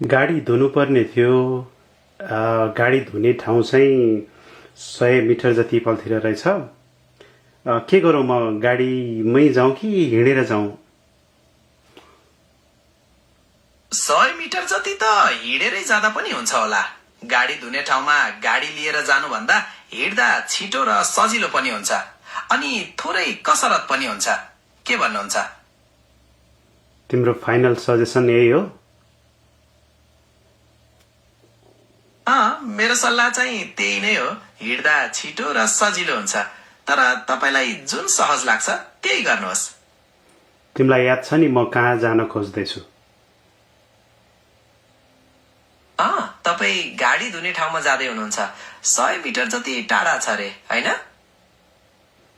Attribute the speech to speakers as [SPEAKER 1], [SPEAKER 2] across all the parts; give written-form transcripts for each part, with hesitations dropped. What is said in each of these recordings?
[SPEAKER 1] गाडी धुनुपर्ने थियो। गाडी धुने ठाउँ चाहिँ 100 मिटर जति पल्तिर रहेछ। के गरौँ, म गाडीमै जाउँ कि हिँडेर जाउँ?
[SPEAKER 2] 100 मिटर जति त हिँडेरै जाँदा पनि हुन्छ होला। गाडी धुने ठाउँमा गाडी लिएर जानुभन्दा हिँड्दा छिटो र सजिलो पनि हुन्छ, अनि थोरै कसरत पनि हुन्छ। के भन्नुहुन्छ?
[SPEAKER 1] तिम्रो फाइनल सजेसन यही हो?
[SPEAKER 2] मेरो सल्लाह चाहिँ त्यही नै हो। हिँड्दा छिटो र सजिलो हुन्छ, तर तपाईलाई जुन सहज लाग्छ त्यही गर्नुहोस्।
[SPEAKER 1] तिमीलाई याद छ नि म कहाँ जान खोज्दैछु?
[SPEAKER 2] तपाई गाडी धुने ठाउँमा जाँदै हुनुहुन्छ। 100 मिटर जति टाढा छ रे, हैन?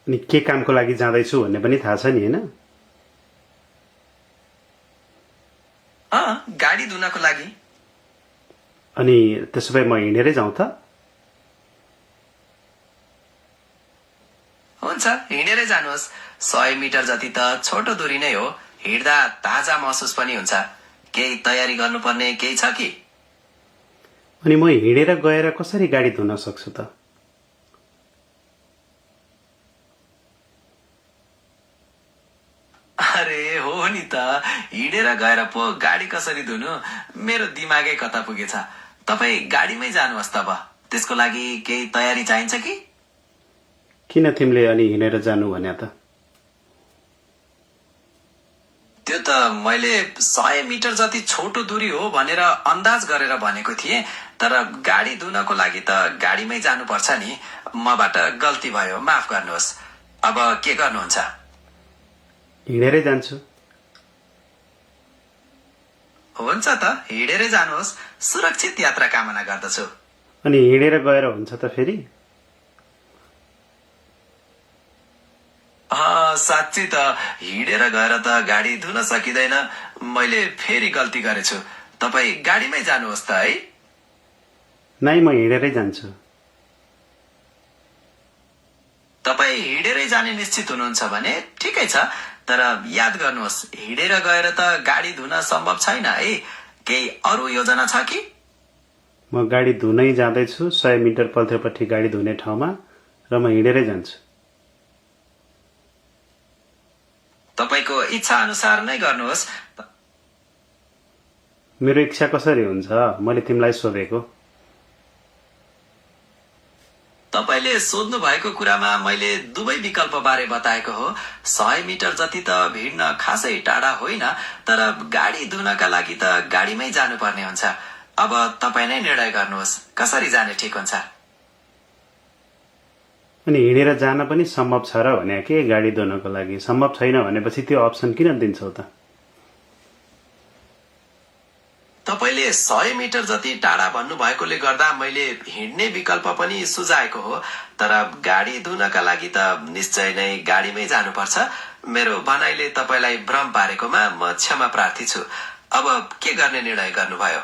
[SPEAKER 1] अनि के कामको लागि जाँदैछु भन्ने पनि थाहा छ नि, हैन?
[SPEAKER 2] गाडी धुनको लागि।
[SPEAKER 1] अनि त्यसो भए म हिँडेरै जाउँ त?
[SPEAKER 2] हुन्छ, हिँडेरै जानुहोस्। 100 मिटर जति त छोटो दूरी नै हो। हिँड्दा ताजा महसुस पनि हुन्छ। केही तयारी गर्नुपर्ने केही छ कि?
[SPEAKER 1] अनि म हिँडेर गएर कसरी गाडी धुन सक्छु त?
[SPEAKER 2] अरे हो नि त, हिँडेर गएर पो गाडी कसरी धुनु? मेरो दिमागै कता पुगेछ। तपाई गाडीमै जानुहोस् तब। त्यसको लागि केही तयारी चाहिन्छ कि?
[SPEAKER 1] किन तिमीले अनि हिँडेर जानु भन्या त?
[SPEAKER 2] त्यो त मैले 100 मिटर जति छोटो दूरी हो भनेर अन्दाज गरेर भनेको थिएँ, तर गाडी धुनको लागि त गाडीमै जानुपर्छ नि। मबाट गल्ती भयो, माफ गर्नुहोस्। अब के गर्नुहुन्छ?
[SPEAKER 1] हिँडेरै जान्छु।
[SPEAKER 2] हुन्छ त, हिँडेरै जानुहोस्। सुरक्षित यात्रा कामना गर्दछु।
[SPEAKER 1] अनि हिँडेर गएर हुन्छ त फेरि?
[SPEAKER 2] साँच्ची त हिँडेर गएर त गाडी धुन सकिँदैन। मैले फेरि गल्ती गरेछु। तपाई गाडीमै जानुहोस् त है।
[SPEAKER 1] नाइ, म हिँडेरै जान्छु।
[SPEAKER 2] तपाई हिँडेरै जाने निश्चित हुनुहुन्छ भने ठिकै छ, तर याद गर्नुहोस्, हिँडेर गएर त गाडी धुन सम्भव छैन है। केही अरू योजना छ कि?
[SPEAKER 1] म गाडी धुनै जाँदैछु 100 मिटर पल्थिरपट्टि गाडी धुने ठाउँमा, र म हिँडेरै जान्छु।
[SPEAKER 2] तपाईको इच्छा अनुसार नै गर्नुहोस्।
[SPEAKER 1] मेरो इच्छा कसरी हुन्छ? मैले तिमीलाई सोधेको।
[SPEAKER 2] तपाईले सोध्नु भएको कुरामा मैले दुवै विकल्प बारे बताएको हो। 100 मिटर जति त भिड्न खासै टाढा होइन, तर गाडी धुनका लागि त गाडीमै जानुपर्ने हुन्छ। अब तपाई नै निर्णय गर्नुहोस्, कसरी जाने ठिक हुन्छ?
[SPEAKER 1] अनि हिँडेर जान पनि सम्भव छ र भने के गाडी धुनको लागि? सम्भव छैन भनेपछि त्यो अप्सन किन दिन्छौ त?
[SPEAKER 2] तपाईले 100 मिटर जति टाढा भन्नु भएकोले गर्दा मैले हिँड्ने विकल्प पनि सुझाएको हो, तर गाडी धुनका लागि त निश्चय नै गाडीमै जानुपर्छ। मेरो भनाइले तपाईलाई भ्रम पारेकोमा म क्षमा प्रार्थी छु। अब के गर्ने निर्णय गर्नुभयो?